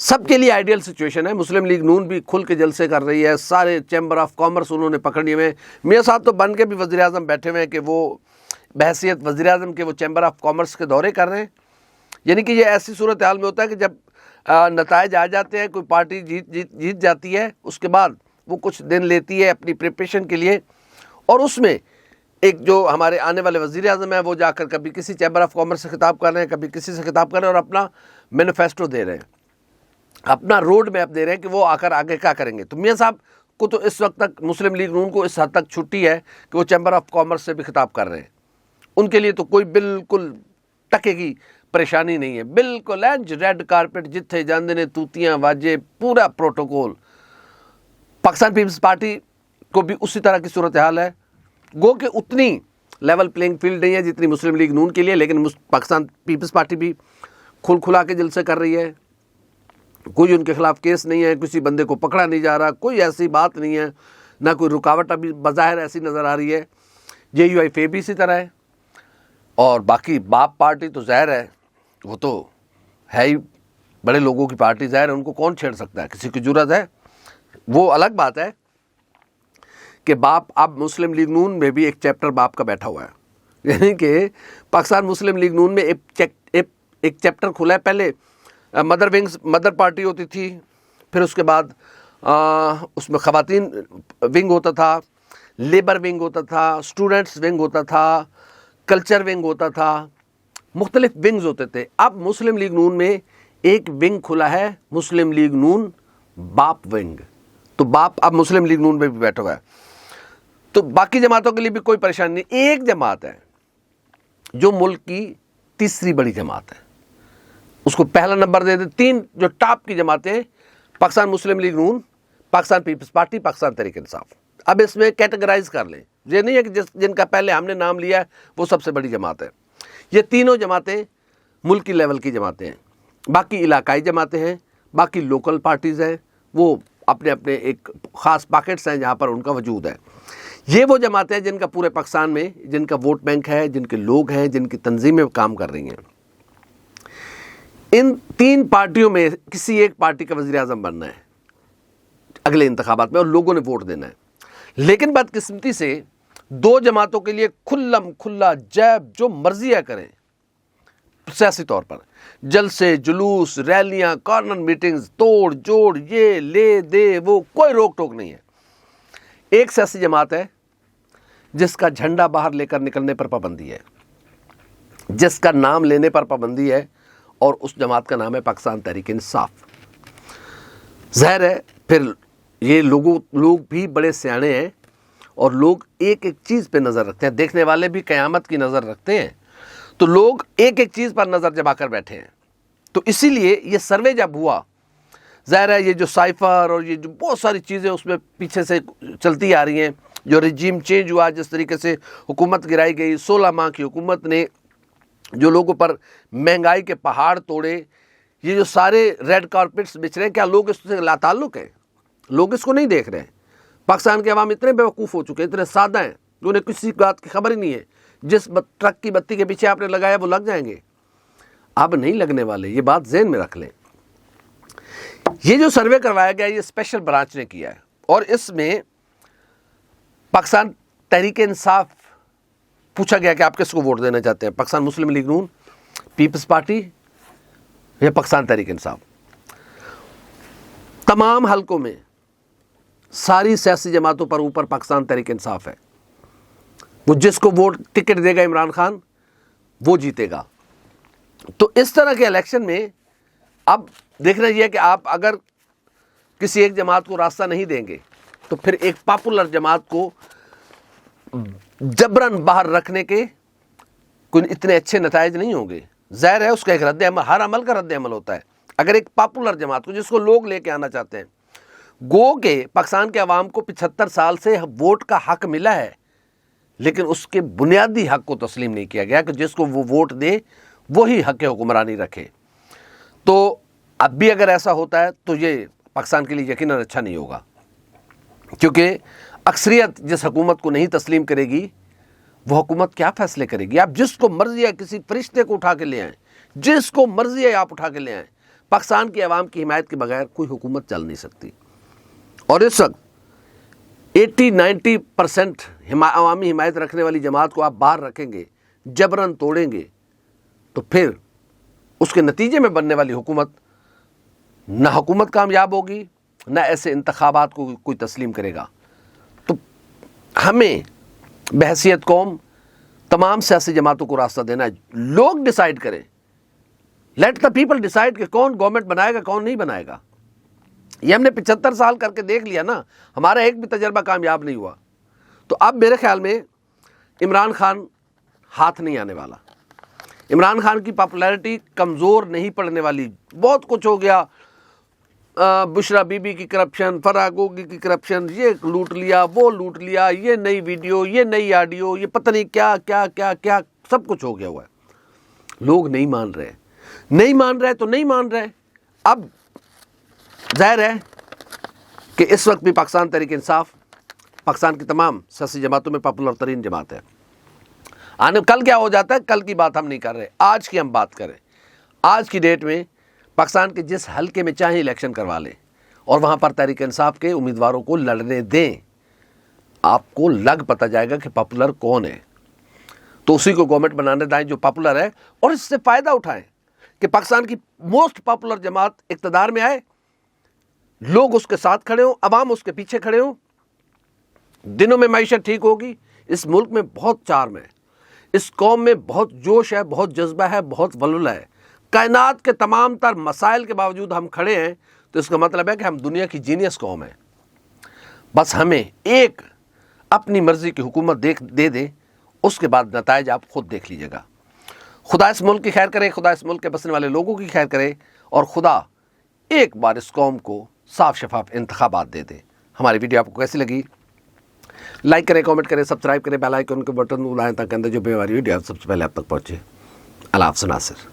سب کے لیے ideal situation ہے. مسلم لیگ نون بھی کھل کے جلسے کر رہی ہے, سارے چیمبر آف کامرس انہوں نے پکڑ لیے ہوئے. میاں صاحب تو بن کے بھی وزیر اعظم بیٹھے ہوئے ہیں کہ وہ بحیثیت وزیر اعظم کے وہ چیمبر آف کامرس کے دورے کر رہے ہیں. یعنی کہ یہ ایسی صورتحال میں ہوتا ہے کہ جب نتائج آ جاتے ہیں, کوئی پارٹی جیت جاتی ہے, اس کے بعد وہ کچھ دن لیتی ہے اپنی پریپریشن کے لیے, اور اس میں ایک جو ہمارے آنے والے وزیر اعظم ہیں وہ جا کر کبھی کسی چیمبر آف کامرس سے خطاب کر رہے ہیں, کبھی کسی سے خطاب کر رہے ہیں, اور اپنا مینیفیسٹو دے رہے ہیں, اپنا روڈ میپ دے رہے ہیں کہ وہ آ کر آگے کیا کریں گے. تو میاں صاحب کو تو اس وقت تک مسلم لیگ نون کو اس حد تک چھٹی ہے کہ وہ چیمبر آف کامرس سے بھی خطاب کر رہے ہیں. ان کے لیے تو کوئی بالکل ٹکے کی پریشانی نہیں ہے, بالکل اینج ریڈ کارپٹ, جتھے جاندے نے توتیاں واجے, پورا پروٹوکول. پاکستان پیپلز پارٹی کو بھی اسی طرح کی صورتحال ہے, گو کہ اتنی لیول پلینگ فیلڈ نہیں ہے جتنی مسلم لیگ نون کے لیے, لیکن پاکستان پیپلز پارٹی بھی کھلا کے جلسے کر رہی ہے. کوئی ان کے خلاف کیس نہیں ہے, کسی بندے کو پکڑا نہیں جا رہا, کوئی ایسی بات نہیں ہے, نہ کوئی رکاوٹ ابھی بظاہر ایسی نظر آ رہی ہے. JUI بھی اسی طرح ہے, اور باقی باپ پارٹی تو ظاہر ہے وہ تو ہے ہی بڑے لوگوں کی پارٹی, ظاہر ہے ان کو کون چھیڑ سکتا ہے, کسی کی جرأت ہے. وہ الگ بات ہے کہ باپ اب مسلم لیگ نون میں بھی ایک چیپٹر باپ کا بیٹھا ہوا ہے. یعنی کہ پاکستان مسلم لیگ نون میں ایک چیپٹر کھلا ہے. پہلے مدر پارٹی ہوتی تھی, پھر اس کے بعد اس میں خواتین ونگ ہوتا تھا, لیبر ونگ ہوتا تھا, اسٹوڈنٹس ونگ ہوتا تھا, کلچر ونگ ہوتا تھا, مختلف ونگز ہوتے تھے. اب مسلم لیگ نون میں ایک ونگ کھلا ہے, مسلم لیگ نون باپ ونگ. تو باپ اب مسلم لیگ نون میں بھی بیٹھا ہوا ہے. تو باقی جماعتوں کے لیے بھی کوئی پریشانی نہیں. ایک جماعت ہے جو ملک کی تیسری بڑی جماعت ہے, اس کو پہلا نمبر دے دیں. 3 جو ٹاپ کی جماعتیں, پاکستان مسلم لیگ نون, پاکستان پیپلز پارٹی, پاکستان تحریک انصاف. اب اس میں کیٹیگرائز کر لیں, یہ نہیں ہے کہ جن کا پہلے ہم نے نام لیا ہے وہ سب سے بڑی جماعت ہے. یہ تینوں جماعتیں ملکی لیول کی جماعتیں ہیں. باقی علاقائی جماعتیں ہیں, باقی لوکل پارٹیز ہیں, وہ اپنے اپنے ایک خاص پاکٹس ہیں جہاں پر ان کا وجود ہے. یہ وہ جماعتیں ہیں جن کا پورے پاکستان میں جن کا ووٹ بینک ہے, جن کے لوگ ہیں, جن کی تنظیمیں کام کر رہی ہیں. ان 3 پارٹیوں میں کسی ایک پارٹی کا وزیر اعظم بننا ہے اگلے انتخابات میں, اور لوگوں نے ووٹ دینا ہے. لیکن بدقسمتی سے 2 جماعتوں کے لیے کھلم کھلا جیب جو مرضی ہے کریں, سیاسی طور پر جلسے, جلوس, ریلیاں, کارنر میٹنگز, توڑ جوڑ, یہ لے دے, وہ کوئی روک ٹوک نہیں ہے. ایک سیاسی جماعت ہے جس کا جھنڈا باہر لے کر نکلنے پر پابندی ہے, جس کا نام لینے پر پابندی ہے, اور اس جماعت کا نام ہے پاکستان تحریک انصاف. ظاہر ہے پھر یہ لوگ بھی بڑے سیانے ہیں, اور لوگ ایک ایک چیز پہ نظر رکھتے ہیں. دیکھنے والے بھی قیامت کی نظر رکھتے ہیں, تو لوگ ایک ایک چیز پر نظر جما کر بیٹھے ہیں. تو اسی لیے یہ سروے جب ہوا, ظاہر ہے یہ جو سائفر اور یہ جو بہت ساری چیزیں اس میں پیچھے سے چلتی آ رہی ہیں, جو رجیم چینج ہوا, جس طریقے سے حکومت گرائی گئی, 16 ماہ کی حکومت نے جو لوگوں پر مہنگائی کے پہاڑ توڑے, یہ جو سارے ریڈ کارپٹس بچھ رہے ہیں, کیا لوگ اس سے لا تعلق ہیں؟ لوگ اس کو نہیں دیکھ رہے ہیں. پاکستان کے عوام اتنے بیوقوف ہو چکے ہیں, اتنے سادہ ہیں, جو انہیں کسی بات کی خبر ہی نہیں ہے. جس ٹرک کی بتی کے پیچھے آپ نے لگایا وہ لگ جائیں گے, اب نہیں لگنے والے, یہ بات ذہن میں رکھ لیں. یہ جو سروے کروایا گیا یہ اسپیشل برانچ نے کیا ہے, اور اس میں پاکستان تحریک انصاف پوچھا گیا کہ آپ کس کو ووٹ دینا چاہتے ہیں, پاکستان مسلم لیگ نون, پیپلز پارٹی یا پاکستان تحریک انصاف. تمام حلقوں میں ساری سیاسی جماعتوں پر اوپر پاکستان تحریک انصاف ہے. وہ جس کو ووٹ ٹکٹ دے گا عمران خان وہ جیتے گا. تو اس طرح کے الیکشن میں اب دیکھنا یہ ہے کہ آپ اگر کسی ایک جماعت کو راستہ نہیں دیں گے تو پھر ایک پاپولر جماعت کو جبراً باہر رکھنے کے کوئی اتنے اچھے نتائج نہیں ہوں گے. ظاہر ہے اس کا ایک رد عمل, ہر عمل کا رد عمل ہوتا ہے. اگر ایک پاپولر جماعت کو جس کو لوگ لے کے آنا چاہتے ہیں, گو کہ پاکستان کے عوام کو 75 سال سے ووٹ کا حق ملا ہے, لیکن اس کے بنیادی حق کو تسلیم نہیں کیا گیا کہ جس کو وہ ووٹ دے وہی حق حکمرانی رکھے. تو اب بھی اگر ایسا ہوتا ہے تو یہ پاکستان کے لیے یقیناً اچھا نہیں ہوگا, کیونکہ اکثریت جس حکومت کو نہیں تسلیم کرے گی وہ حکومت کیا فیصلے کرے گی. آپ جس کو مرضی ہے کسی فرشتے کو اٹھا کے لے آئیں, جس کو مرضی ہے آپ اٹھا کے لے آئیں, پاکستان کی عوام کی حمایت کے بغیر کوئی حکومت چل نہیں سکتی. اور اس وقت 80-90% عوامی حمایت رکھنے والی جماعت کو آپ باہر رکھیں گے, جبراً توڑیں گے, تو پھر اس کے نتیجے میں بننے والی حکومت نہ حکومت کامیاب ہوگی, نہ ایسے انتخابات کو کوئی تسلیم کرے گا. تو ہمیں بحیثیت قوم تمام سیاسی جماعتوں کو راستہ دینا ہے. لوگ ڈیسائیڈ کریں, لیٹ دا پیپل ڈیسائیڈ کہ کون گورنمنٹ بنائے گا کون نہیں بنائے گا. یہ ہم نے 75 سال کر کے دیکھ لیا نا, ہمارا ایک بھی تجربہ کامیاب نہیں ہوا. تو اب میرے خیال میں عمران خان ہاتھ نہیں آنے والا. عمران خان کی پاپولیرٹی کمزور نہیں پڑنے والی. بہت کچھ ہو گیا, بشرا بی بی کی کرپشن, فرح گوگی کی کرپشن, یہ لوٹ لیا وہ لوٹ لیا, یہ نئی ویڈیو یہ نئی آڈیو, یہ پتہ نہیں کیا کیا کیا کیا سب کچھ ہو گیا ہوا ہے. لوگ نہیں مان رہے, نہیں مان رہے تو نہیں مان رہے. اب ظاہر ہے کہ اس وقت بھی پاکستان تحریک انصاف پاکستان کی تمام سیاسی جماعتوں میں پاپولر ترین جماعت ہے. کل کیا ہو جاتا ہے, کل کی بات ہم نہیں کر رہے, آج کی ہم بات کریں. آج کی ڈیٹ میں پاکستان کے جس حلقے میں چاہیں الیکشن کروا لیں اور وہاں پر تحریک انصاف کے امیدواروں کو لڑنے دیں, آپ کو لگ پتہ جائے گا کہ پاپولر کون ہے. تو اسی کو گورنمنٹ بنانے دائیں جو پاپولر ہے, اور اس سے فائدہ اٹھائیں کہ پاکستان کی موسٹ پاپولر جماعت اقتدار میں آئے, لوگ اس کے ساتھ کھڑے ہوں, عوام اس کے پیچھے کھڑے ہوں. دنوں میں معیشت ٹھیک ہوگی. اس ملک میں بہت چارم ہے, اس قوم میں بہت جوش ہے, بہت جذبہ ہے, بہت ولولہ ہے. کائنات کے تمام تر مسائل کے باوجود ہم کھڑے ہیں, تو اس کا مطلب ہے کہ ہم دنیا کی جینیس قوم ہیں. بس ہمیں ایک اپنی مرضی کی حکومت دے دے, اس کے بعد نتائج آپ خود دیکھ لیجیے گا. خدا اس ملک کی خیر کرے, خدا اس ملک کے بسنے والے لوگوں کی خیر کرے, اور خدا ایک بار اس قوم کو صاف شفاف انتخابات دے دے. ہماری ویڈیو آپ کو کیسی لگی؟ لائک کریں, کامنٹ کریں, سبسکرائب کریں, بیل آئیکن کے بٹن دبائیں تاکہ اندر جو بھی ہماری ویڈیو سب سے پہلے آپ تک پہنچے. اللہ حافظ ناصر.